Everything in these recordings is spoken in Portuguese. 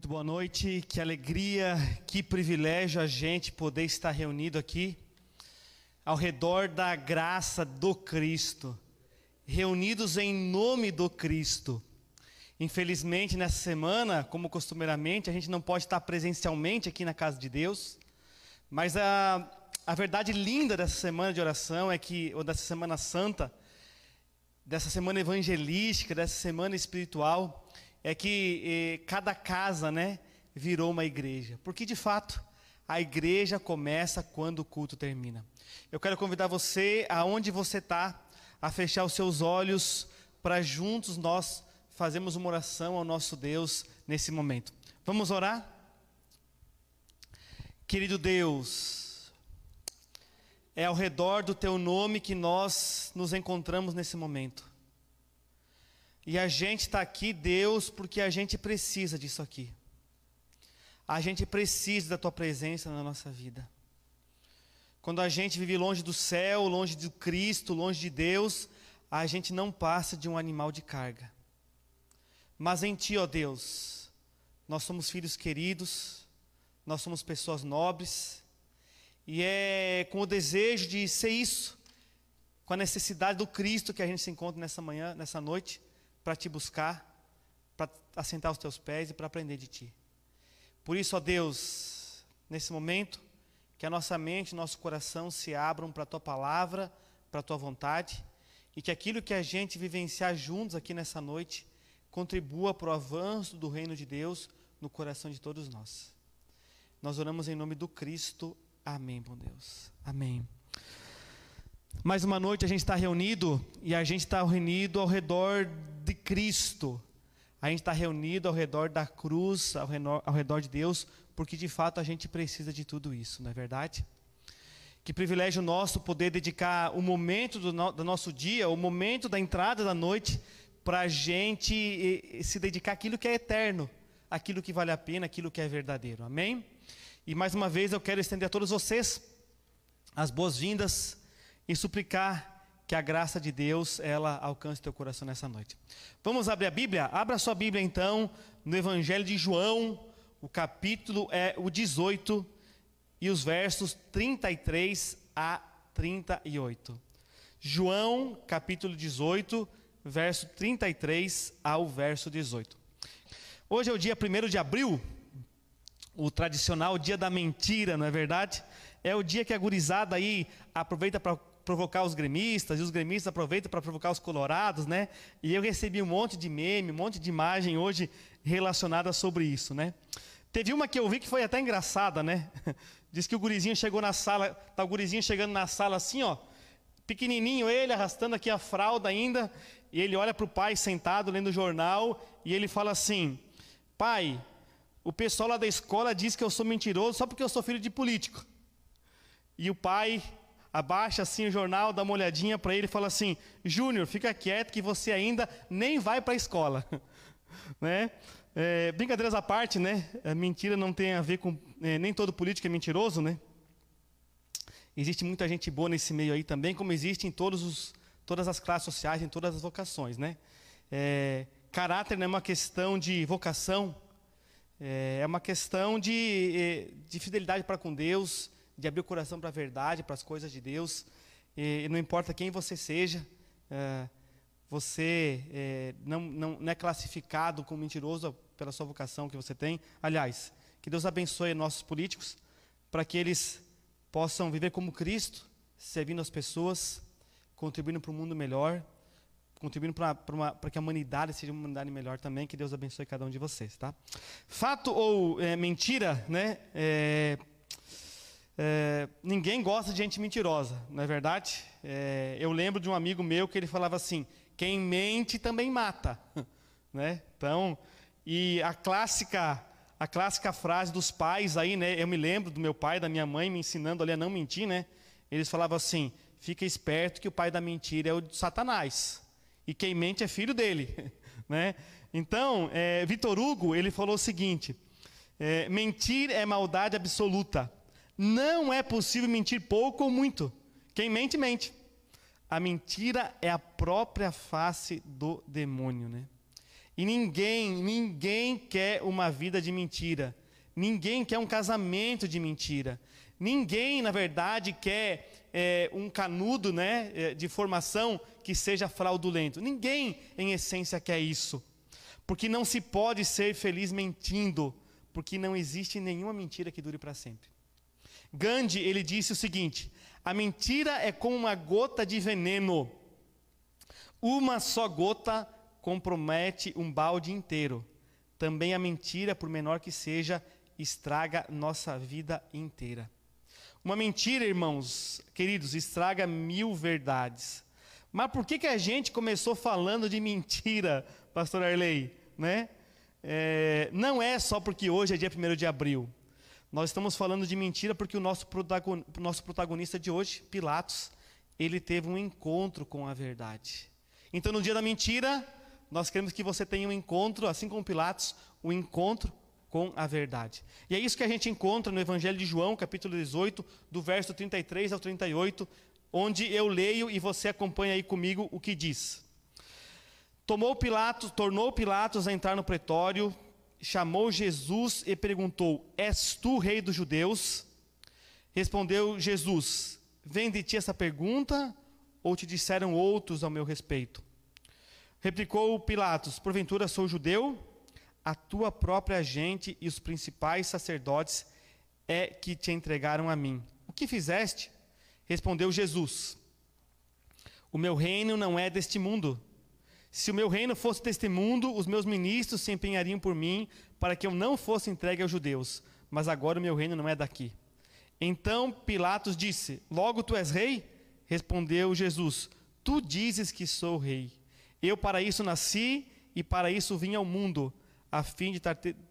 Muito boa noite, que alegria, que privilégio a gente poder estar reunido aqui ao redor da graça do Cristo, reunidos em nome do Cristo. Infelizmente nessa semana, como costumeiramente, a gente não pode estar presencialmente aqui na casa de Deus, mas a verdade linda dessa semana de oração é que, ou dessa semana santa, dessa semana evangelística, dessa semana espiritual, é que cada casa, virou uma igreja. Porque de fato, a igreja começa quando o culto termina. Eu quero convidar você, aonde você está, a fechar os seus olhos para juntos nós fazermos uma oração ao nosso Deus nesse momento. Vamos orar? Querido Deus, é ao redor do Teu nome que nós nos encontramos nesse momento. E a gente está aqui, Deus, porque a gente precisa disso aqui. A gente precisa da Tua presença na nossa vida. Quando a gente vive longe do céu, longe de Cristo, longe de Deus, a gente não passa de um animal de carga. Mas em Ti, ó Deus, nós somos filhos queridos, nós somos pessoas nobres, e é com o desejo de ser isso, com a necessidade do Cristo que a gente se encontra nessa manhã, nessa noite, para Te buscar, para assentar os Teus pés e para aprender de Ti. Por isso, ó Deus, nesse momento, que a nossa mente e nosso coração se abram para a Tua palavra, para a Tua vontade, e que aquilo que a gente vivenciar juntos aqui nessa noite, contribua para o avanço do reino de Deus no coração de todos nós. Nós oramos em nome do Cristo. Amém, bom Deus. Amém. Mais uma noite a gente está reunido, e a gente está reunido ao redor de Cristo. A gente está reunido ao redor da cruz, ao redor de Deus, porque de fato a gente precisa de tudo isso, não é verdade? Que privilégio nosso poder dedicar o momento do nosso dia, o momento da entrada da noite, para a gente se dedicar àquilo que é eterno, àquilo que vale a pena, àquilo que é verdadeiro, amém? E mais uma vez eu quero estender a todos vocês as boas-vindas e suplicar que a graça de Deus, ela alcance teu coração nessa noite. Vamos abrir a Bíblia? Abra sua Bíblia então, no Evangelho de João, o capítulo é o 18, e os versos 33 a 38. João, capítulo 18, verso 33 ao verso 18. Hoje é o dia 1º de abril, o tradicional dia da mentira, não é verdade? É o dia que a gurizada aí aproveita para provocar os gremistas, e os gremistas aproveitam para provocar os colorados, E eu recebi um monte de meme, um monte de imagem hoje relacionada sobre isso, Teve uma que eu vi que foi até engraçada, Diz que o gurizinho chegou na sala, tá o gurizinho chegando na sala assim, pequenininho ele, arrastando aqui a fralda ainda, e ele olha para o pai sentado lendo o jornal, e ele fala assim: pai, o pessoal lá da escola diz que eu sou mentiroso só porque eu sou filho de político. E o pai abaixa assim o jornal, dá uma olhadinha para ele e fala assim: Júnior, fica quieto que você ainda nem vai para a escola. Brincadeiras à parte, A mentira não tem a ver com... nem todo político é mentiroso, Existe muita gente boa nesse meio aí também, como existe em todas as classes sociais, em todas as vocações, Caráter não é uma questão de vocação, é uma questão de fidelidade para com Deus, de abrir o coração para a verdade, para as coisas de Deus. E não importa quem você seja, você não é classificado como mentiroso pela sua vocação que você tem. Aliás, que Deus abençoe nossos políticos, para que eles possam viver como Cristo, servindo as pessoas, contribuindo para um mundo melhor, contribuindo para que a humanidade seja uma humanidade melhor também. Que Deus abençoe cada um de vocês, tá? Fato ou mentira, ninguém gosta de gente mentirosa, não é verdade? Eu lembro de um amigo meu que ele falava assim: quem mente também mata, Então, e a clássica frase dos pais aí, eu me lembro do meu pai, da minha mãe me ensinando ali a não mentir, Eles falavam assim: fica esperto que o pai da mentira é o de Satanás, e quem mente é filho dele, Então, Vitor Hugo, ele falou o seguinte: mentir é maldade absoluta. Não é possível mentir pouco ou muito. Quem mente, mente. A mentira é a própria face do demônio, E ninguém quer uma vida de mentira. Ninguém quer um casamento de mentira. Ninguém, na verdade, quer um canudo, né, de formação que seja fraudulento. Ninguém, em essência, quer isso. Porque não se pode ser feliz mentindo, porque não existe nenhuma mentira que dure para sempre. Gandhi, ele disse o seguinte: a mentira é como uma gota de veneno. Uma só gota compromete um balde inteiro. Também a mentira, por menor que seja, estraga nossa vida inteira. Uma mentira, irmãos, queridos, estraga 1000 verdades. Mas por que a gente começou falando de mentira, pastor Arley? Né? Não é só porque hoje é dia 1º de abril. Nós estamos falando de mentira porque o nosso protagonista de hoje, Pilatos, ele teve um encontro com a verdade. Então, no dia da mentira, nós queremos que você tenha um encontro, assim como Pilatos, um encontro com a verdade. E é isso que a gente encontra no Evangelho de João, capítulo 18, do verso 33 ao 38, onde eu leio e você acompanha aí comigo o que diz. Tornou Pilatos a entrar no pretório, chamou Jesus e perguntou: és tu rei dos judeus? Respondeu Jesus: vem de ti essa pergunta, ou te disseram outros ao meu respeito? Replicou Pilatos: porventura sou judeu? A tua própria gente e os principais sacerdotes é que te entregaram a mim. O que fizeste? Respondeu Jesus: o meu reino não é deste mundo. Se o meu reino fosse deste mundo, os meus ministros se empenhariam por mim para que eu não fosse entregue aos judeus. Mas agora o meu reino não é daqui. Então Pilatos disse: logo tu és rei? Respondeu Jesus: tu dizes que sou rei. Eu para isso nasci e para isso vim ao mundo, a fim de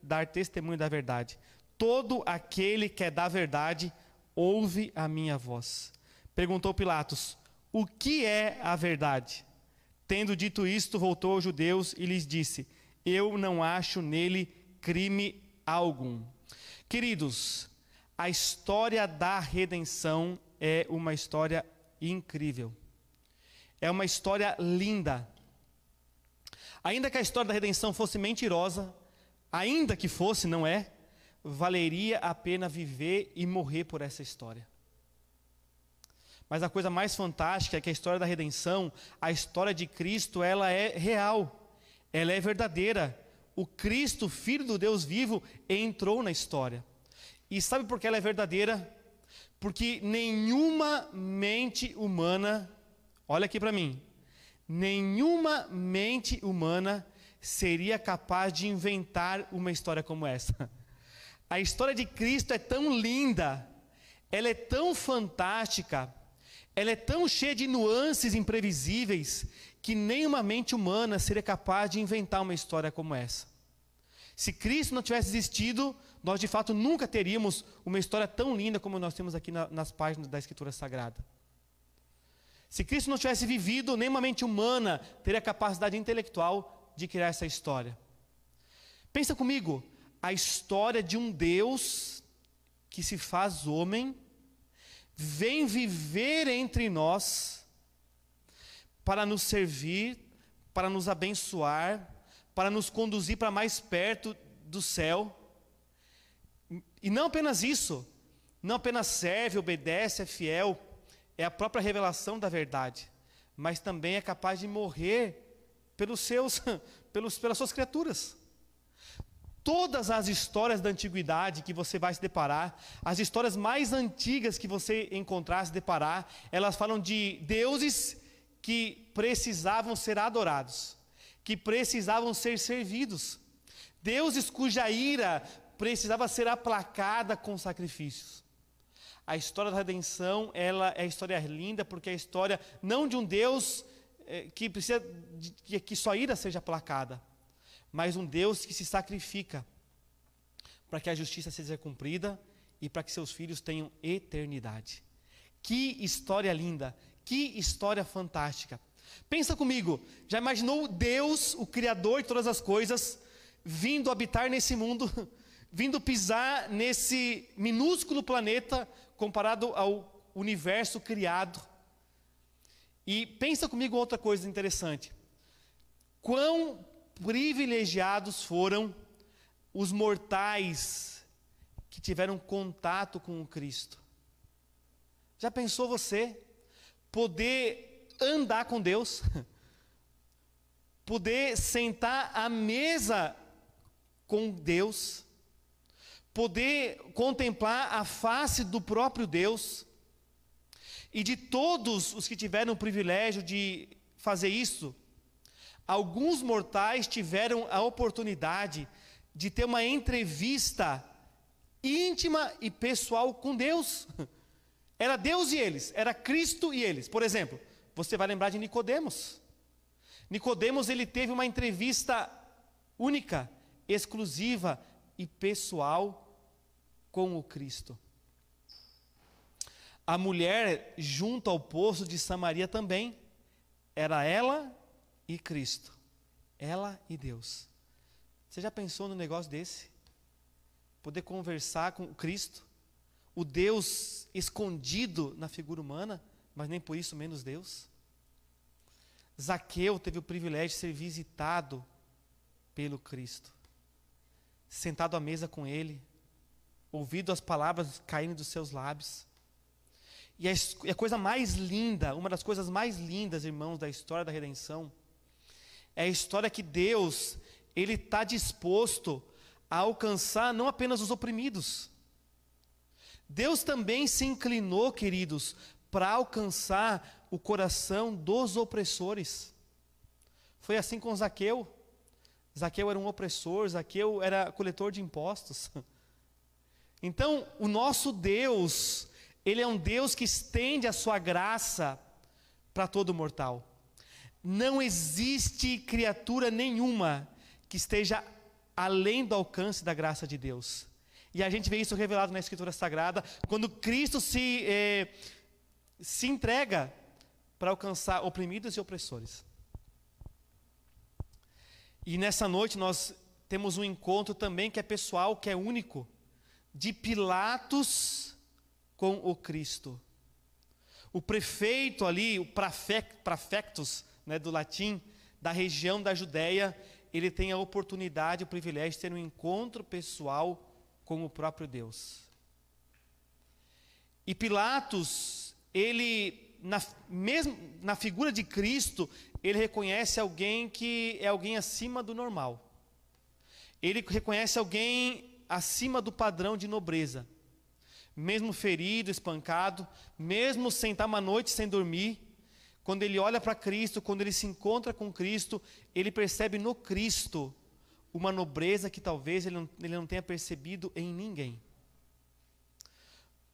dar testemunho da verdade. Todo aquele que é da verdade ouve a minha voz. Perguntou Pilatos: o que é a verdade? Tendo dito isto, voltou aos judeus e lhes disse: eu não acho nele crime algum. Queridos, a história da redenção é uma história incrível. É uma história linda. Ainda que a história da redenção fosse mentirosa, ainda que fosse, não é, valeria a pena viver e morrer por essa história. Mas a coisa mais fantástica é que a história da redenção, a história de Cristo, ela é real, ela é verdadeira. O Cristo, Filho do Deus vivo, entrou na história. E sabe por que ela é verdadeira? Porque nenhuma mente humana, olha aqui para mim, nenhuma mente humana seria capaz de inventar uma história como essa. A história de Cristo é tão linda, ela é tão fantástica, ela é tão cheia de nuances imprevisíveis, que nenhuma mente humana seria capaz de inventar uma história como essa. Se Cristo não tivesse existido, nós de fato nunca teríamos uma história tão linda como nós temos aqui nas páginas da Escritura Sagrada. Se Cristo não tivesse vivido, nenhuma mente humana teria a capacidade intelectual de criar essa história. Pensa comigo, a história de um Deus que se faz homem, vem viver entre nós, para nos servir, para nos abençoar, para nos conduzir para mais perto do céu. E não apenas isso, não apenas serve, obedece, é fiel, é a própria revelação da verdade, mas também é capaz de morrer pelas suas criaturas. Todas as histórias da antiguidade que você vai se deparar, as histórias mais antigas que você encontrar, se deparar, elas falam de deuses que precisavam ser adorados, que precisavam ser servidos, deuses cuja ira precisava ser aplacada com sacrifícios. A história da redenção, ela é a história linda, porque é a história não de um Deus que precisa que sua ira seja aplacada, mas um Deus que se sacrifica para que a justiça seja cumprida e para que seus filhos tenham eternidade. Que história linda, que história fantástica. Pensa comigo, já imaginou Deus, o Criador de todas as coisas, vindo habitar nesse mundo, vindo pisar nesse minúsculo planeta comparado ao universo criado? E pensa comigo outra coisa interessante. Quão privilegiados foram os mortais que tiveram contato com o Cristo. Já pensou você poder andar com Deus? Poder sentar à mesa com Deus? Poder contemplar a face do próprio Deus? E de todos os que tiveram o privilégio de fazer isso, alguns mortais tiveram a oportunidade de ter uma entrevista íntima e pessoal com Deus. Era Deus e eles, era Cristo e eles. Por exemplo, você vai lembrar de Nicodemos. Nicodemos, ele teve uma entrevista única, exclusiva e pessoal com o Cristo. A mulher junto ao poço de Samaria também, era ela e Cristo, ela e Deus. Você já pensou num negócio desse? Poder conversar com Cristo, o Deus escondido na figura humana, mas nem por isso menos Deus. Zaqueu teve o privilégio de ser visitado pelo Cristo, sentado à mesa com ele, ouvido as palavras caindo dos seus lábios. E a coisa mais linda, uma das coisas mais lindas, irmãos, da história da redenção, é a história que Deus, Ele está disposto a alcançar não apenas os oprimidos. Deus também se inclinou, queridos, para alcançar o coração dos opressores. Foi assim com Zaqueu. Zaqueu era um opressor, Zaqueu era coletor de impostos. Então, o nosso Deus, Ele é um Deus que estende a sua graça para todo mortal. Não existe criatura nenhuma que esteja além do alcance da graça de Deus. E a gente vê isso revelado na Escritura Sagrada, quando Cristo se entrega para alcançar oprimidos e opressores. E nessa noite nós temos um encontro também que é pessoal, que é único, de Pilatos com o Cristo. O prefeito ali, o prefectus, né, do latim, da região da Judéia, ele tem a oportunidade, o privilégio de ter um encontro pessoal com o próprio Deus. E Pilatos, ele, mesmo na figura de Cristo, ele reconhece alguém que é alguém acima do normal. Ele reconhece alguém acima do padrão de nobreza. Mesmo ferido, espancado, mesmo sem estar uma noite sem dormir, quando ele olha para Cristo, quando ele se encontra com Cristo, ele percebe no Cristo uma nobreza que talvez ele não tenha percebido em ninguém.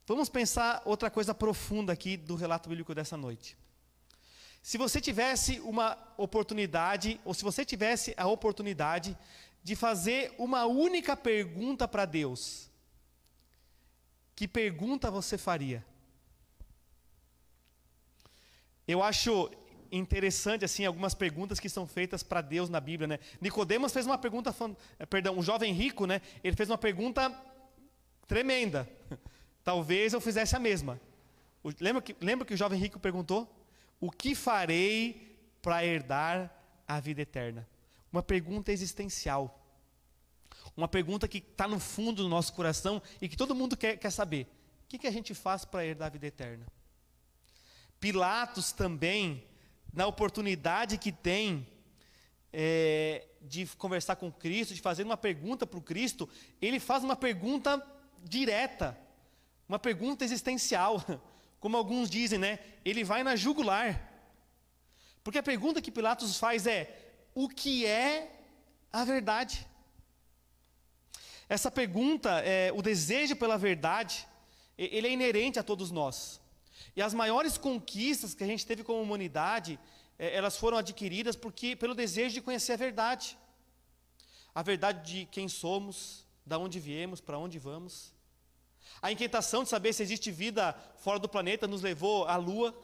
Vamos pensar outra coisa profunda aqui do relato bíblico dessa noite. Se você tivesse uma oportunidade, ou se você tivesse a oportunidade de fazer uma única pergunta para Deus, que pergunta você faria? Eu acho interessante assim algumas perguntas que são feitas para Deus na Bíblia, né? Nicodemos fez uma pergunta, um jovem rico, né? Ele fez uma pergunta tremenda. Talvez eu fizesse a mesma. Lembra que o jovem rico perguntou? O que farei para herdar a vida eterna? Uma pergunta existencial. Uma pergunta que está no fundo do nosso coração e que todo mundo quer saber. O que a gente faz para herdar a vida eterna? Pilatos também, na oportunidade que tem de conversar com Cristo, de fazer uma pergunta para o Cristo, ele faz uma pergunta direta, uma pergunta existencial, como alguns dizem, né? Ele vai na jugular. Porque a pergunta que Pilatos faz é: o que é a verdade? Essa pergunta, o desejo pela verdade, ele é inerente a todos nós. E as maiores conquistas que a gente teve como humanidade, elas foram adquiridas pelo desejo de conhecer a verdade. A verdade de quem somos, de onde viemos, para onde vamos. A inquietação de saber se existe vida fora do planeta nos levou à Lua,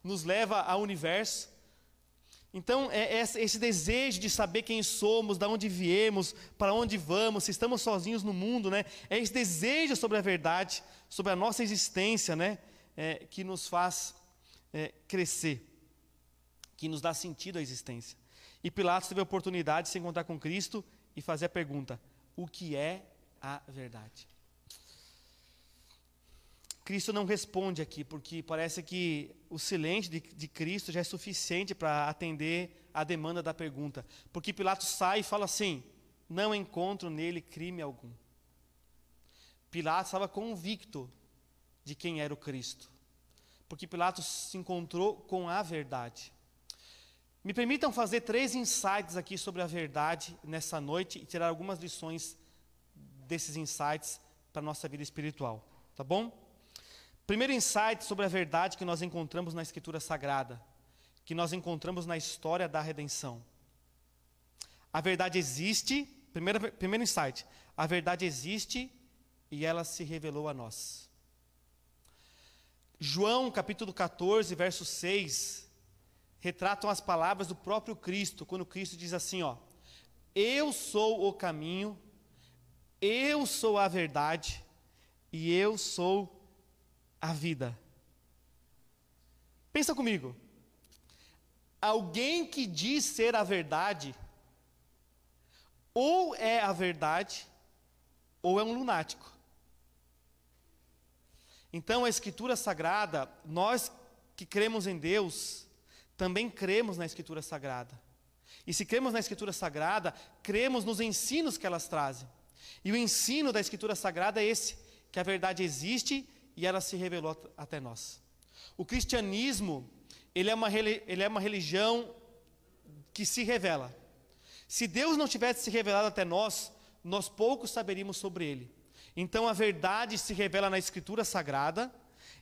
nos leva ao universo. Então, esse desejo de saber quem somos, de onde viemos, para onde vamos, se estamos sozinhos no mundo, né? É esse desejo sobre a verdade, sobre a nossa existência, né? Que nos faz crescer, que nos dá sentido à existência. E Pilatos teve a oportunidade de se encontrar com Cristo e fazer a pergunta: o que é a verdade? Cristo não responde aqui, porque parece que o silêncio de Cristo já é suficiente para atender a demanda da pergunta. Porque Pilatos sai e fala assim: não encontro nele crime algum. Pilatos estava convicto de quem era o Cristo, porque Pilatos se encontrou com a verdade. Me permitam fazer 3 insights aqui sobre a verdade nessa noite e tirar algumas lições desses insights para a nossa vida espiritual, tá bom? Primeiro insight sobre a verdade que nós encontramos na Escritura Sagrada, que nós encontramos na história da redenção. A verdade existe, primeiro insight, a verdade existe e ela se revelou a nós. João capítulo 14, verso 6, retratam as palavras do próprio Cristo, quando Cristo diz assim, ó: eu sou o caminho, eu sou a verdade e eu sou a vida. Pensa comigo. Alguém que diz ser a verdade, ou é a verdade, ou é um lunático. Então a Escritura Sagrada, nós que cremos em Deus, também cremos na Escritura Sagrada. E se cremos na Escritura Sagrada, cremos nos ensinos que elas trazem. E o ensino da Escritura Sagrada é esse, que a verdade existe e ela se revelou até nós. O cristianismo, ele é uma religião que se revela. Se Deus não tivesse se revelado até nós, nós pouco saberíamos sobre Ele. Então a verdade se revela na Escritura Sagrada,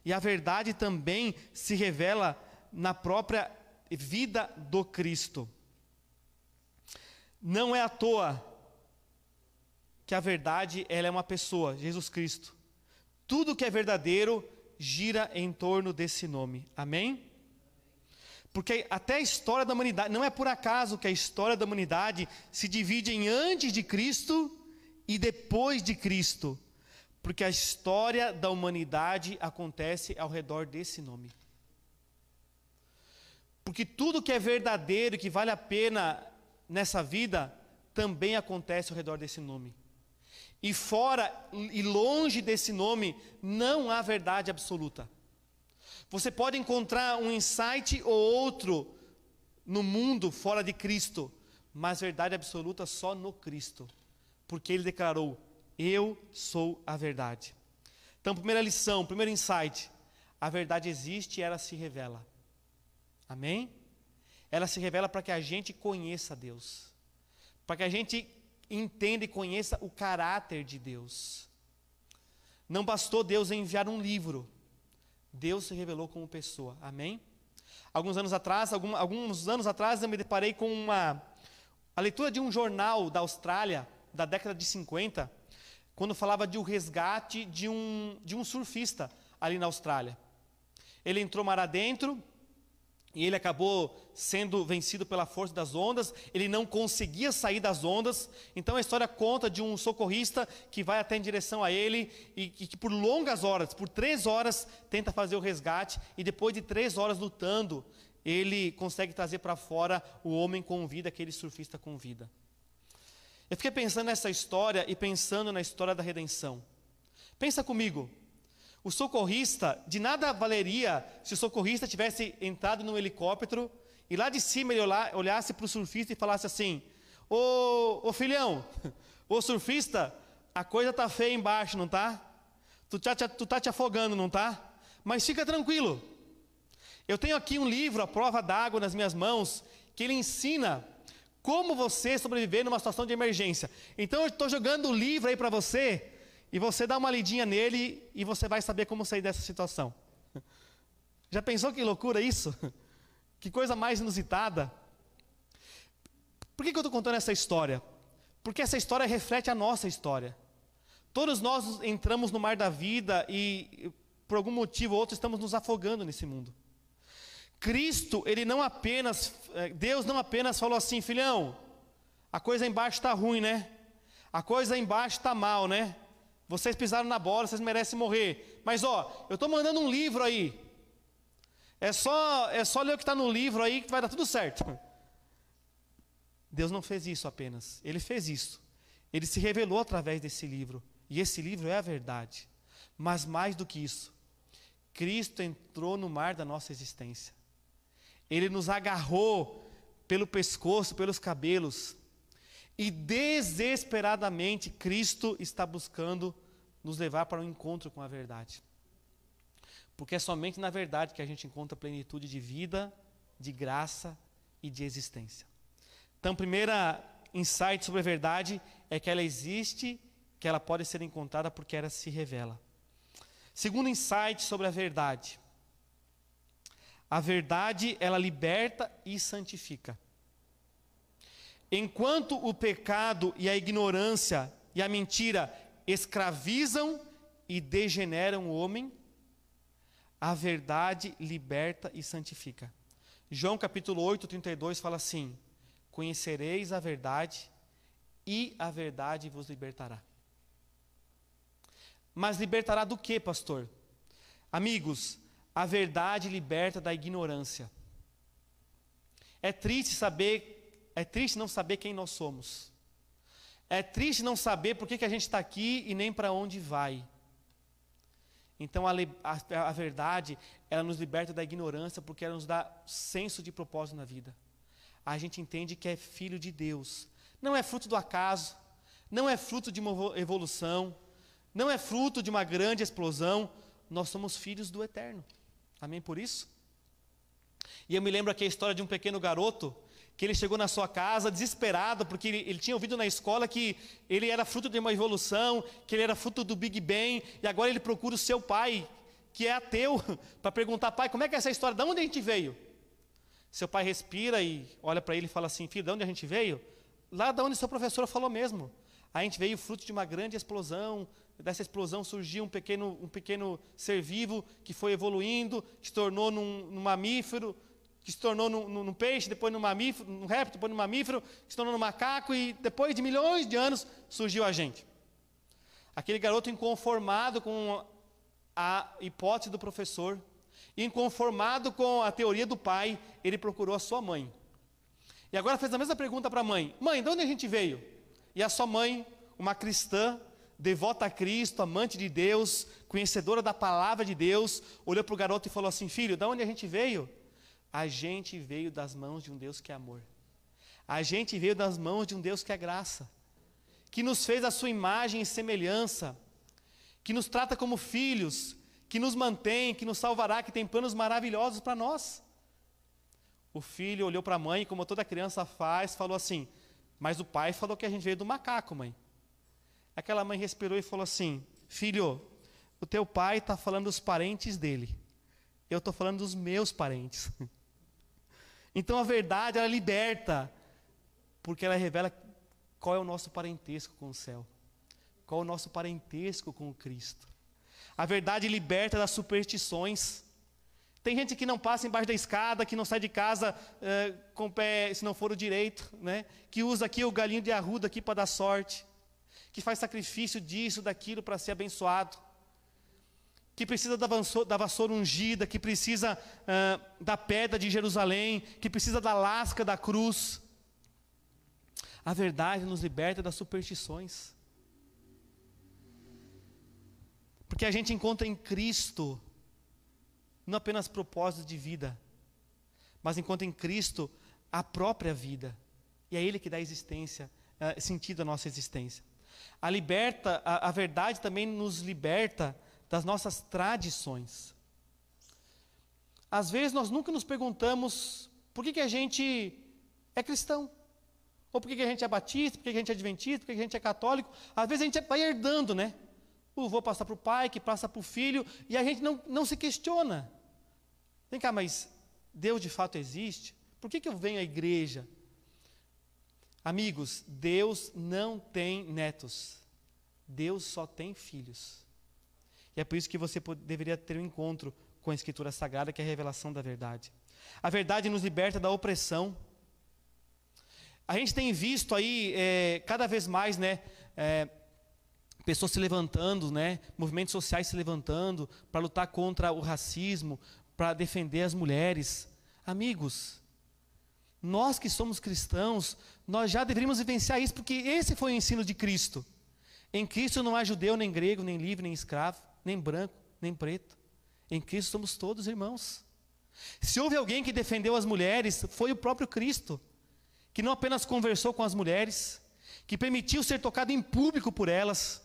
e a verdade também se revela na própria vida do Cristo. Não é à toa que a verdade, ela é uma pessoa, Jesus Cristo. Tudo que é verdadeiro gira em torno desse nome. Amém? Porque até a história da humanidade, não é por acaso que a história da humanidade se divide em antes de Cristo e depois de Cristo. Porque a história da humanidade acontece ao redor desse nome. Porque tudo que é verdadeiro, que vale a pena nessa vida, também acontece ao redor desse nome. E fora e longe desse nome, não há verdade absoluta. Você pode encontrar um insight ou outro no mundo fora de Cristo, mas verdade absoluta só no Cristo. Porque Ele declarou: eu sou a verdade. Então, primeira lição, primeiro insight: a verdade existe e ela se revela. Amém? Ela se revela para que a gente conheça Deus. Para que a gente entenda e conheça o caráter de Deus. Não bastou Deus enviar um livro. Deus se revelou como pessoa. Amém? Alguns anos atrás eu me deparei com a leitura de um jornal da Austrália, da década de 50, quando falava de um resgate de um surfista ali na Austrália. Ele entrou mar adentro e ele acabou sendo vencido pela força das ondas. Ele não conseguia sair das ondas. Então a história conta de um socorrista que vai até em direção a ele e que por longas horas, por 3 horas, tenta fazer o resgate. E depois de 3 horas lutando, ele consegue trazer para fora o homem com vida, aquele surfista com vida. Eu fiquei pensando nessa história e pensando na história da redenção. Pensa comigo. O socorrista, de nada valeria se o socorrista tivesse entrado num helicóptero e lá de cima ele olhasse para o surfista e falasse assim: ô filhão, ô surfista, a coisa tá feia embaixo, não tá? Tu tá te afogando, não tá? Mas fica tranquilo. Eu tenho aqui um livro, A Prova d'Água, nas minhas mãos, que ele ensina como você sobreviver numa situação de emergência. Então eu estou jogando o livro aí para você, e você dá uma lidinha nele e você vai saber como sair dessa situação. Já pensou que loucura isso? Que coisa mais inusitada. Por que eu estou contando essa história? Porque essa história reflete a nossa história. Todos nós entramos no mar da vida e por algum motivo ou outro estamos nos afogando nesse mundo. Cristo, Deus não apenas falou assim: filhão, a coisa embaixo está ruim, né? A coisa embaixo está mal, né? Vocês pisaram na bola, vocês merecem morrer. Mas eu estou mandando um livro aí. É só ler o que está no livro aí que vai dar tudo certo. Deus não fez isso apenas, Ele fez isso. Ele se revelou através desse livro, e esse livro é a verdade. Mas mais do que isso, Cristo entrou no mar da nossa existência. Ele nos agarrou pelo pescoço, pelos cabelos, e desesperadamente Cristo está buscando nos levar para um encontro com a verdade. Porque é somente na verdade que a gente encontra plenitude de vida, de graça e de existência. Então, primeira insight sobre a verdade é que ela existe, que ela pode ser encontrada porque ela se revela. Segundo insight sobre a verdade, ela liberta e santifica. Enquanto o pecado e a ignorância e a mentira escravizam e degeneram o homem, a verdade liberta e santifica. João capítulo 8, 32 fala assim: conhecereis a verdade e a verdade vos libertará. Mas libertará do que, pastor? Amigos, a verdade liberta da ignorância. É triste não saber quem nós somos. É triste não saber por que a gente está aqui e nem para onde vai. Então a verdade, ela nos liberta da ignorância porque ela nos dá senso de propósito na vida. A gente entende que é filho de Deus. Não é fruto do acaso, não é fruto de uma evolução, não é fruto de uma grande explosão. Nós somos filhos do Eterno. Amém por isso? E eu me lembro aqui a história de um pequeno garoto, que ele chegou na sua casa desesperado, porque ele tinha ouvido na escola que ele era fruto de uma evolução, que ele era fruto do Big Bang, e agora ele procura o seu pai, que é ateu, para perguntar: pai, como é que é essa história? De onde a gente veio? Seu pai respira e olha para ele e fala assim: filho, de onde a gente veio? Lá de onde seu professor falou mesmo. A gente veio fruto de uma grande explosão. Dessa explosão surgiu um pequeno ser vivo que foi evoluindo, que se tornou num mamífero, que se tornou num peixe, depois num mamífero, num réptil, depois num mamífero, que se tornou num macaco, e depois de milhões de anos surgiu a gente. Aquele garoto inconformado com a hipótese do professor, inconformado com a teoria do pai, ele procurou a sua mãe. E agora fez a mesma pergunta para a mãe: mãe, de onde a gente veio? E a sua mãe, uma cristã, devota a Cristo, amante de Deus, conhecedora da palavra de Deus, olhou para o garoto e falou assim: filho, de onde a gente veio? A gente veio das mãos de um Deus que é amor. A gente veio das mãos de um Deus que é graça, que nos fez a sua imagem e semelhança, que nos trata como filhos, que nos mantém, que nos salvará, que tem planos maravilhosos para nós. O filho olhou para a mãe, como toda criança faz, falou assim: mas o pai falou que a gente veio do macaco, mãe. Aquela mãe respirou e falou assim: filho, o teu pai está falando dos parentes dele, eu estou falando dos meus parentes. Então a verdade, ela liberta, porque ela revela qual é o nosso parentesco com o céu, qual é o nosso parentesco com o Cristo. A verdade liberta das superstições. Tem gente que não passa embaixo da escada, que não sai de casa com o pé, se não for o direito, né? Que usa aqui o galinho de arruda aqui para dar sorte, que faz sacrifício disso, daquilo para ser abençoado, que precisa da vassoura ungida, que precisa da pedra de Jerusalém, que precisa da lasca da cruz. A verdade nos liberta das superstições, porque a gente encontra em Cristo não apenas propósito de vida, mas encontra em Cristo a própria vida, e é Ele que dá existência, sentido à nossa existência. A verdade também nos liberta das nossas tradições. Às vezes nós nunca nos perguntamos por que a gente é cristão, ou por que a gente é batista, por que a gente é adventista, por que a gente é católico. Às vezes a gente vai herdando, né? O avô passa para o pai, que passa para o filho, e a gente não se questiona. Vem cá, mas Deus de fato existe? Por que eu venho à igreja? Amigos, Deus não tem netos, Deus só tem filhos. E é por isso que você deveria ter um encontro com a Escritura Sagrada, que é a revelação da verdade. A verdade nos liberta da opressão. A gente tem visto aí, cada vez mais, né, pessoas se levantando, né, movimentos sociais se levantando para lutar contra o racismo, para defender as mulheres. Amigos, Nós que somos cristãos, nós já deveríamos vivenciar isso, porque esse foi o ensino de Cristo. Em Cristo não há judeu, nem grego, nem livre, nem escravo, nem branco, nem preto. Em Cristo somos todos irmãos. Se houve alguém que defendeu as mulheres, foi o próprio Cristo, que não apenas conversou com as mulheres, que permitiu ser tocado em público por elas.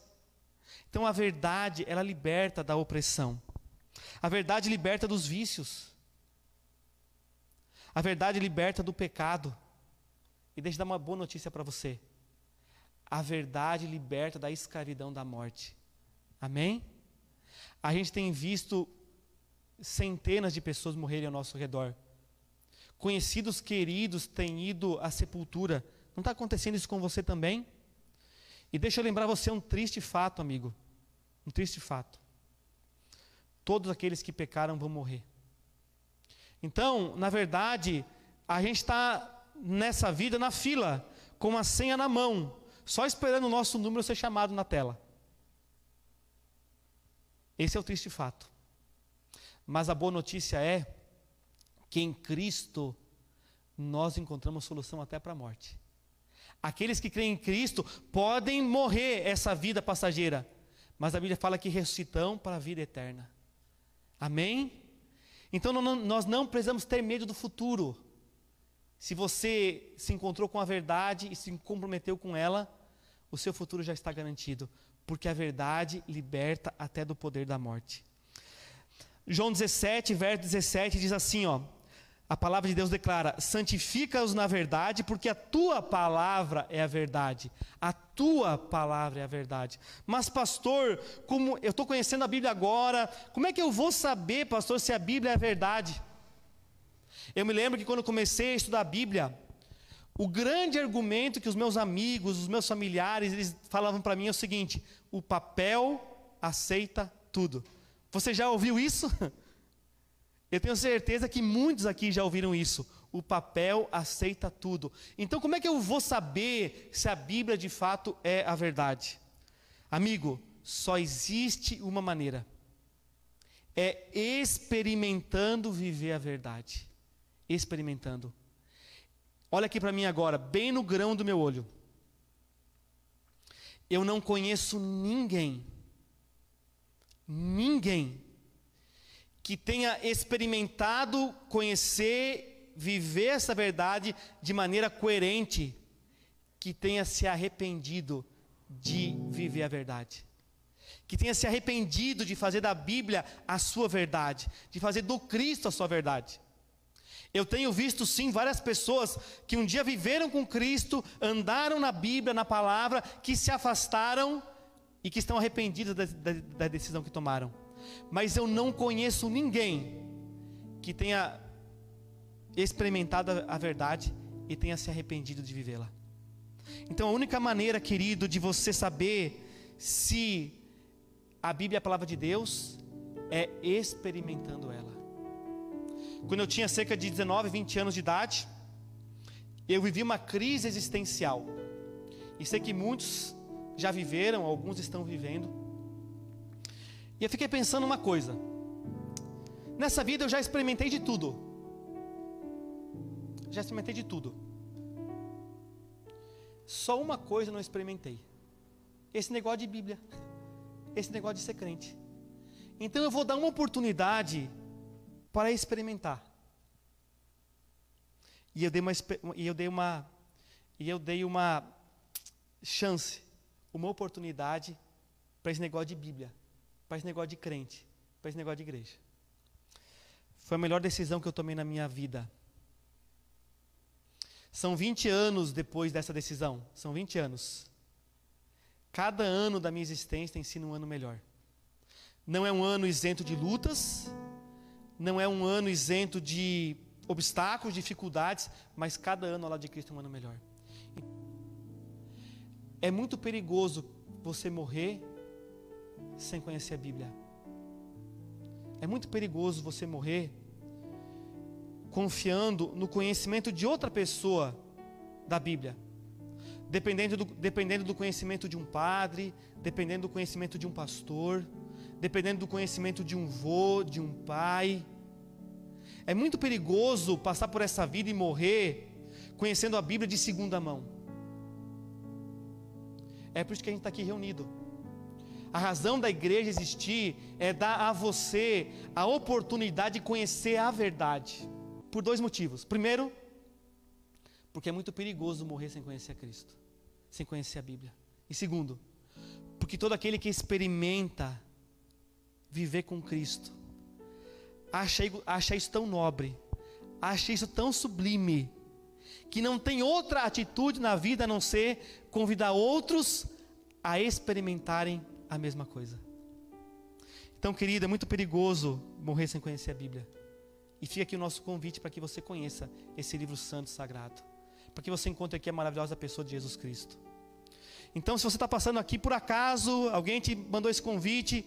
Então a verdade, ela liberta da opressão. A verdade liberta dos vícios. A verdade liberta do pecado. E deixa eu dar uma boa notícia para você. A verdade liberta da escravidão da morte. Amém? A gente tem visto centenas de pessoas morrerem ao nosso redor. Conhecidos queridos têm ido à sepultura. Não está acontecendo isso com você também? E deixa eu lembrar você um triste fato, amigo. Um triste fato. Todos aqueles que pecaram vão morrer. Então, na verdade, a gente está nessa vida na fila, com uma senha na mão, só esperando o nosso número ser chamado na tela. Esse é o triste fato. Mas a boa notícia é que em Cristo nós encontramos solução até para a morte. Aqueles que creem em Cristo podem morrer essa vida passageira, mas a Bíblia fala que ressuscitam para a vida eterna. Amém? Então nós não precisamos ter medo do futuro. Se você se encontrou com a verdade e se comprometeu com ela, o seu futuro já está garantido, porque a verdade liberta até do poder da morte. João 17, verso 17 diz assim, a palavra de Deus declara: santifica-os na verdade, porque a tua palavra é a verdade. A tua palavra é a verdade. Mas pastor, como eu estou conhecendo a Bíblia agora, como é que eu vou saber, pastor, se a Bíblia é a verdade? Eu me lembro que quando comecei a estudar a Bíblia, o grande argumento que os meus amigos, os meus familiares, eles falavam para mim é o seguinte: o papel aceita tudo. Você já ouviu isso? Eu tenho certeza que muitos aqui já ouviram isso. O papel aceita tudo. Então como é que eu vou saber se a Bíblia de fato é a verdade? Amigo, só existe uma maneira. É experimentando viver a verdade. Experimentando. Olha aqui para mim agora, bem no grão do meu olho. Eu não conheço ninguém que tenha experimentado, conhecer, viver essa verdade de maneira coerente, que tenha se arrependido de viver a verdade, que tenha se arrependido de fazer da Bíblia a sua verdade, de fazer do Cristo a sua verdade. Eu tenho visto sim várias pessoas que um dia viveram com Cristo, andaram na Bíblia, na palavra, que se afastaram e que estão arrependidos da decisão que tomaram. Mas eu não conheço ninguém que tenha experimentado a verdade e tenha se arrependido de vivê-la. Então a única maneira, querido, de você saber se a Bíblia é a palavra de Deus é experimentando ela. Quando eu tinha cerca de 19, 20 anos de idade, eu vivi uma crise existencial. E sei que muitos já viveram, alguns estão vivendo. E eu fiquei pensando uma coisa: nessa vida eu já experimentei de tudo. Já experimentei de tudo. Só uma coisa eu não experimentei: esse negócio de Bíblia, esse negócio de ser crente. Então eu vou dar uma oportunidade para experimentar. E eu dei uma chance, uma oportunidade para esse negócio de Bíblia, para esse negócio de crente, para esse negócio de igreja. Foi a melhor decisão que eu tomei na minha vida. São 20 anos depois dessa decisão. São 20 anos. Cada ano da minha existência tem sido um ano melhor. Não é um ano isento de lutas, não é um ano isento de obstáculos, dificuldades, mas cada ano ao lado de Cristo é um ano melhor. É muito perigoso você morrer sem conhecer a Bíblia. É muito perigoso você morrer confiando no conhecimento de outra pessoa da Bíblia. Dependendo do conhecimento de um padre, dependendo do conhecimento de um pastor, dependendo do conhecimento de um vô, de um pai. É muito perigoso passar por essa vida e morrer conhecendo a Bíblia de segunda mão. É por isso que a gente está aqui reunido. A razão da igreja existir é dar a você a oportunidade de conhecer a verdade. Por 2 motivos. Primeiro, porque é muito perigoso morrer sem conhecer a Cristo, sem conhecer a Bíblia. E segundo, porque todo aquele que experimenta viver com Cristo, acha isso tão nobre, acha isso tão sublime, que não tem outra atitude na vida a não ser convidar outros a experimentarem a mesma coisa. Então, querido, é muito perigoso morrer sem conhecer a Bíblia. E fica aqui o nosso convite para que você conheça esse livro santo, sagrado, para que você encontre aqui a maravilhosa pessoa de Jesus Cristo. Então, se você está passando aqui por acaso, alguém te mandou esse convite,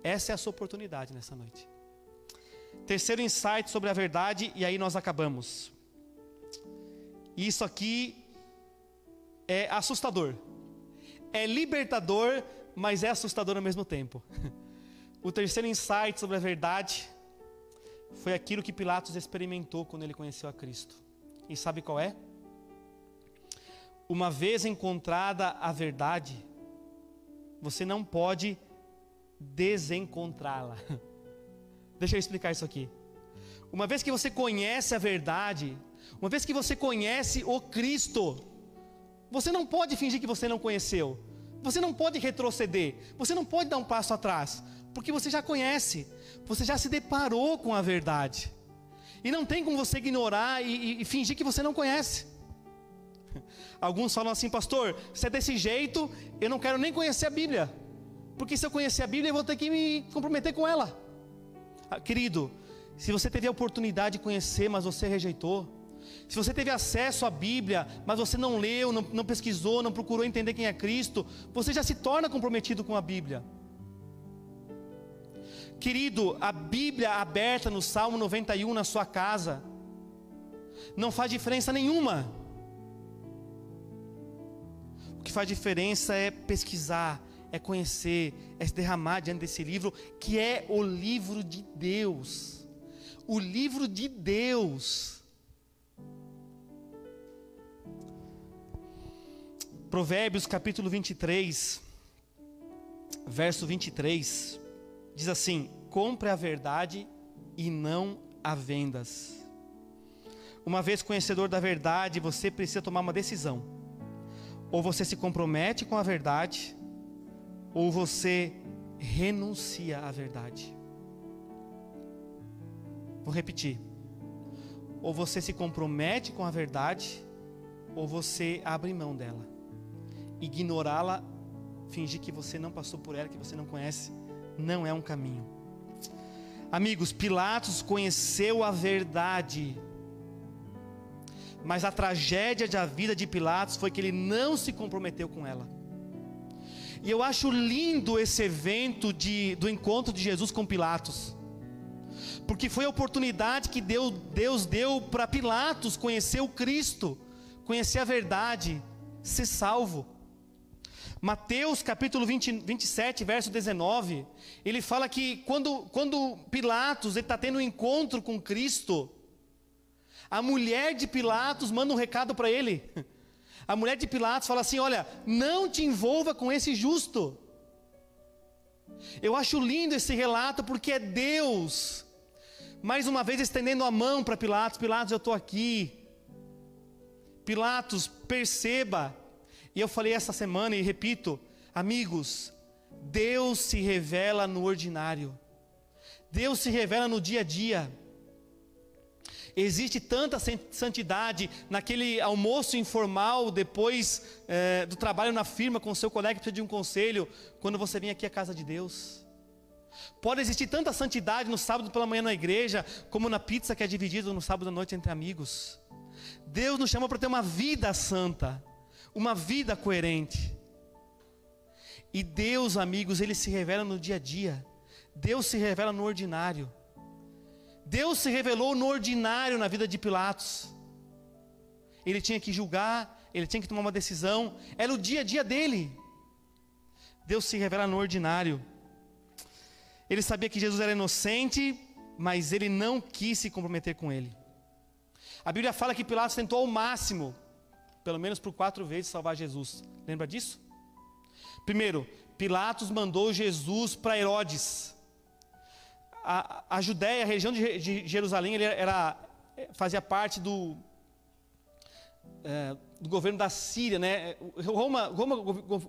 essa é a sua oportunidade nessa noite. Terceiro insight sobre a verdade, e aí nós acabamos. Isso aqui é assustador, é libertador, mas é assustador ao mesmo tempo. O terceiro insight sobre a verdade foi aquilo que Pilatos experimentou quando ele conheceu a Cristo. E sabe qual é? Uma vez encontrada a verdade, você não pode desencontrá-la. Deixa eu explicar isso aqui. Uma vez que você conhece a verdade, uma vez que você conhece o Cristo, você não pode fingir que você não conheceu. Você não pode retroceder. Você não pode dar um passo atrás, porque você já conhece. Você já se deparou com a verdade. E não tem como você ignorar e fingir que você não conhece. Alguns falam assim: pastor, se é desse jeito, eu não quero nem conhecer a Bíblia, porque se eu conhecer a Bíblia, eu vou ter que me comprometer com ela. Querido, se você teve a oportunidade de conhecer, mas você rejeitou, se você teve acesso à Bíblia, mas você não leu, não pesquisou, não procurou entender quem é Cristo, você já se torna comprometido com a Bíblia. Querido, a Bíblia aberta no Salmo 91 na sua casa não faz diferença nenhuma. O que faz diferença é pesquisar, é conhecer, é se derramar diante desse livro, que é o livro de Deus. O livro de Deus. Provérbios capítulo 23, verso 23, diz assim: compre a verdade e não a vendas. Uma vez conhecedor da verdade, você precisa tomar uma decisão. Ou você se compromete com a verdade, ou você renuncia à verdade. Vou repetir. Ou você se compromete com a verdade, ou você abre mão dela. Ignorá-la, fingir que você não passou por ela, que você não conhece, não é um caminho. Amigos, Pilatos conheceu a verdade, mas a tragédia da vida de Pilatos foi que ele não se comprometeu com ela. E eu acho lindo esse evento do encontro de Jesus com Pilatos, porque foi a oportunidade que Deus deu para Pilatos conhecer o Cristo, conhecer a verdade, ser salvo. Mateus capítulo 27, verso 19, ele fala que quando Pilatos está tendo um encontro com Cristo, a mulher de Pilatos manda um recado para ele. A mulher de Pilatos fala assim: olha, não te envolva com esse justo. Eu acho lindo esse relato, porque é Deus, mais uma vez estendendo a mão para Pilatos. Pilatos, eu estou aqui. Pilatos, perceba. E eu falei essa semana e repito, amigos, Deus se revela no ordinário. Deus se revela no dia a dia. Existe tanta santidade naquele almoço informal, depois do trabalho na firma com o seu colega que precisa de um conselho, quando você vem aqui à casa de Deus. Pode existir tanta santidade no sábado pela manhã na igreja, como na pizza que é dividida no sábado à noite entre amigos. Deus nos chama para ter uma vida santa, uma vida coerente. E Deus, amigos, Ele se revela no dia a dia. Deus se revela no ordinário. Deus se revelou no ordinário na vida de Pilatos. Ele tinha que julgar, ele tinha que tomar uma decisão, era o dia a dia dele. Deus se revela no ordinário. Ele sabia que Jesus era inocente, mas ele não quis se comprometer com ele. A Bíblia fala que Pilatos tentou ao máximo, pelo menos por 4 vezes, salvar Jesus. Lembra disso? Primeiro, Pilatos mandou Jesus para Herodes. A Judéia, a região de Jerusalém, fazia parte do governo da Síria, né? Roma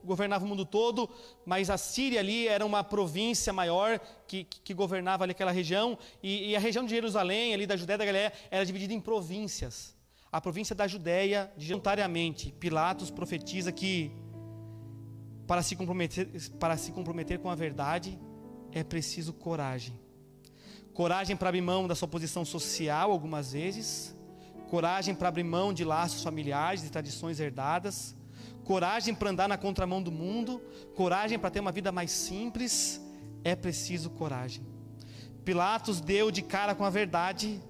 governava o mundo todo, mas a Síria ali era uma província maior que governava ali aquela região, e a região de Jerusalém, ali da Judéia da Galileia, era dividida em províncias. A província da Judéia, voluntariamente, Pilatos profetiza que para se comprometer com a verdade é preciso coragem. Coragem para abrir mão da sua posição social algumas vezes, coragem para abrir mão de laços familiares, de tradições herdadas, coragem para andar na contramão do mundo, coragem para ter uma vida mais simples. É preciso coragem. Pilatos deu de cara com a verdade,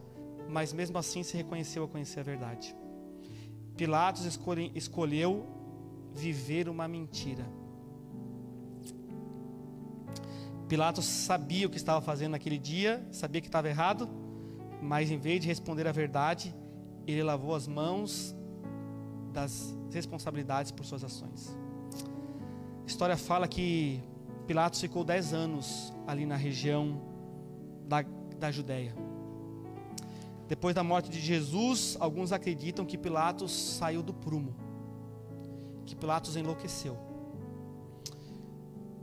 mas mesmo assim se reconheceu a conhecer a verdade. Pilatos escolheu viver uma mentira. Pilatos sabia o que estava fazendo naquele dia, sabia que estava errado, mas em vez de responder a verdade, ele lavou as mãos das responsabilidades por suas ações. A história fala que Pilatos ficou 10 anos ali na região da Judéia. Depois da morte de Jesus, alguns acreditam que Pilatos saiu do prumo, que Pilatos enlouqueceu.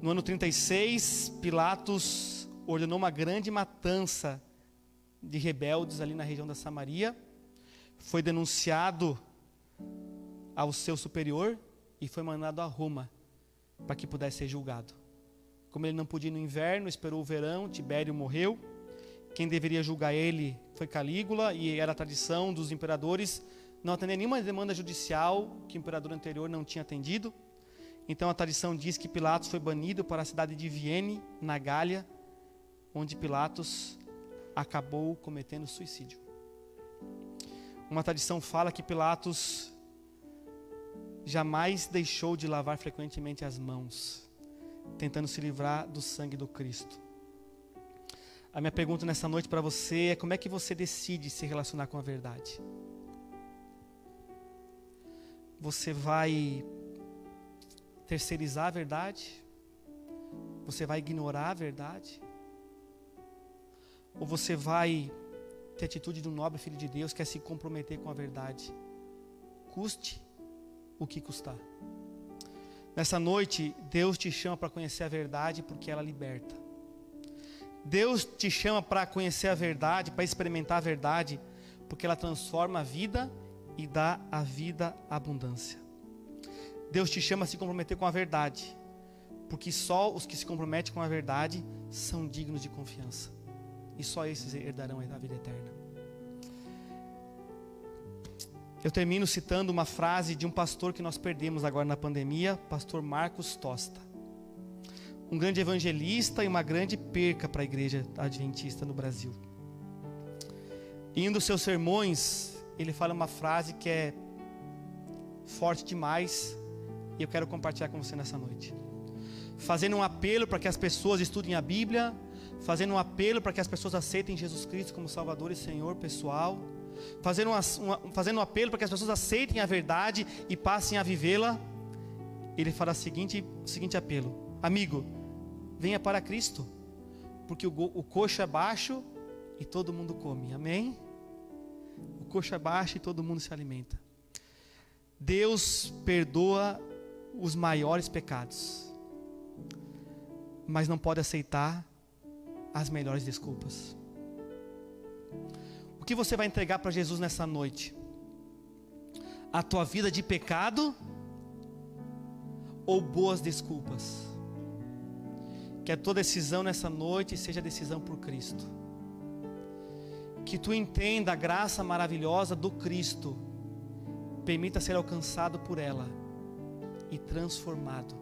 No ano 36, Pilatos ordenou uma grande matança de rebeldes ali na região da Samaria. Foi denunciado ao seu superior e foi mandado a Roma para que pudesse ser julgado. Como ele não podia ir no inverno, esperou o verão, Tibério morreu. Quem deveria julgar ele foi Calígula, e era a tradição dos imperadores não atender nenhuma demanda judicial que o imperador anterior não tinha atendido. Então a tradição diz que Pilatos foi banido para a cidade de Vienne, na Gália, onde Pilatos acabou cometendo suicídio. Uma tradição fala que Pilatos jamais deixou de lavar frequentemente as mãos, tentando se livrar do sangue do Cristo. A minha pergunta nessa noite para você é: como é que você decide se relacionar com a verdade? Você vai terceirizar a verdade? Você vai ignorar a verdade? Ou você vai ter a atitude de um nobre filho de Deus, que é se comprometer com a verdade, custe o que custar? Nessa noite, Deus te chama para conhecer a verdade, porque ela liberta. Deus te chama para conhecer a verdade, para experimentar a verdade, porque ela transforma a vida e dá a vida abundância. Deus te chama a se comprometer com a verdade, porque só os que se comprometem com a verdade são dignos de confiança, e só esses herdarão a vida eterna. Eu termino citando uma frase de um pastor que nós perdemos agora na pandemia, pastor Marcos Tosta. Um grande evangelista e uma grande perca para a igreja adventista no Brasil. Em um dos seus sermões, ele fala uma frase que é forte demais, e eu quero compartilhar com você nessa noite. Fazendo um apelo para que as pessoas estudem a Bíblia, fazendo um apelo para que as pessoas aceitem Jesus Cristo como Salvador e Senhor pessoal, fazendo um apelo para que as pessoas aceitem a verdade e passem a vivê-la. Ele fala o seguinte apelo: amigo, venha para Cristo, porque o coxo é baixo e todo mundo come, amém? O coxo é baixo e todo mundo se alimenta. Deus perdoa os maiores pecados, mas não pode aceitar as melhores desculpas. O que você vai entregar para Jesus nessa noite? A tua vida de pecado ou boas desculpas? Que a tua decisão nessa noite seja decisão por Cristo. Que tu entenda a graça maravilhosa do Cristo, permita ser alcançado por ela e transformado.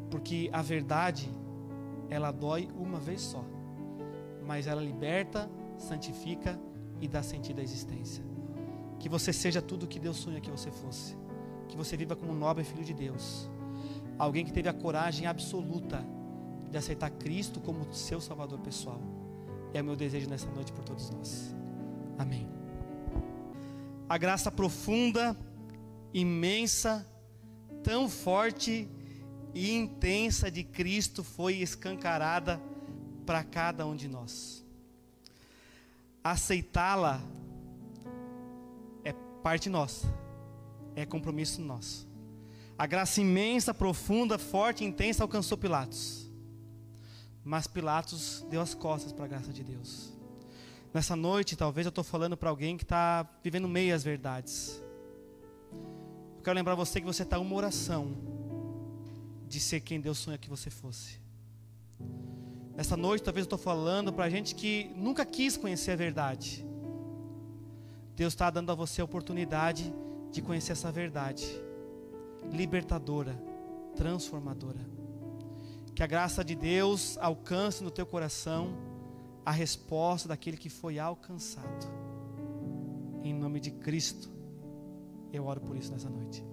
Porque a verdade, ela dói uma vez só, mas ela liberta, santifica e dá sentido à existência. Que você seja tudo o que Deus sonha que você fosse. Que você viva como um nobre filho de Deus, alguém que teve a coragem absoluta de aceitar Cristo como seu Salvador pessoal. É o meu desejo nessa noite por todos nós. Amém. A graça profunda, imensa, tão forte e intensa de Cristo foi escancarada para cada um de nós. Aceitá-la é parte nossa, é compromisso nosso. A graça imensa, profunda, forte e intensa alcançou Pilatos, mas Pilatos deu as costas para a graça de Deus. Nessa noite, talvez eu estou falando para alguém que está vivendo meias verdades. Eu quero lembrar você que você está uma oração de ser quem Deus sonha que você fosse. Nessa noite, talvez eu estou falando para gente que nunca quis conhecer a verdade. Deus está dando a você a oportunidade de conhecer essa verdade libertadora, transformadora. Que a graça de Deus alcance no teu coração a resposta daquele que foi alcançado. Em nome de Cristo, eu oro por isso nessa noite.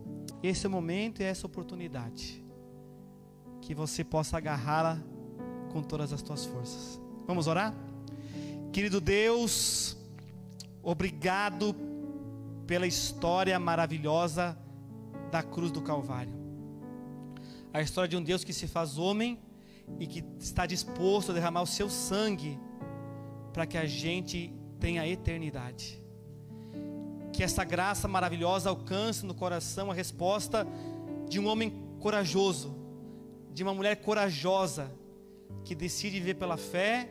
Esse é o momento e essa oportunidade, que você possa agarrá-la com todas as tuas forças. Vamos orar? Querido Deus, obrigado pela história maravilhosa da cruz do Calvário. A história de um Deus que se faz homem e que está disposto a derramar o seu sangue para que a gente tenha a eternidade. Que essa graça maravilhosa alcance no coração a resposta de um homem corajoso, de uma mulher corajosa, que decide viver pela fé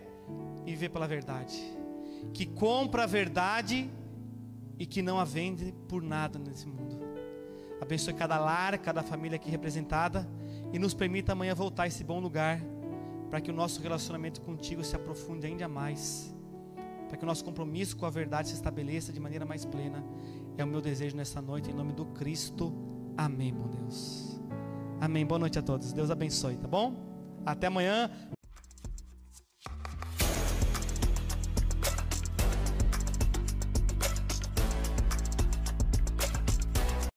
e viver pela verdade, que compra a verdade e que não a vende por nada nesse mundo. Abençoe cada lar, cada família aqui representada, e nos permita amanhã voltar a esse bom lugar, para que o nosso relacionamento contigo se aprofunde ainda mais, para que o nosso compromisso com a verdade se estabeleça de maneira mais plena. É o meu desejo nessa noite, em nome do Cristo. Amém, meu Deus. Amém. Boa noite a todos. Deus abençoe, tá bom? Até amanhã.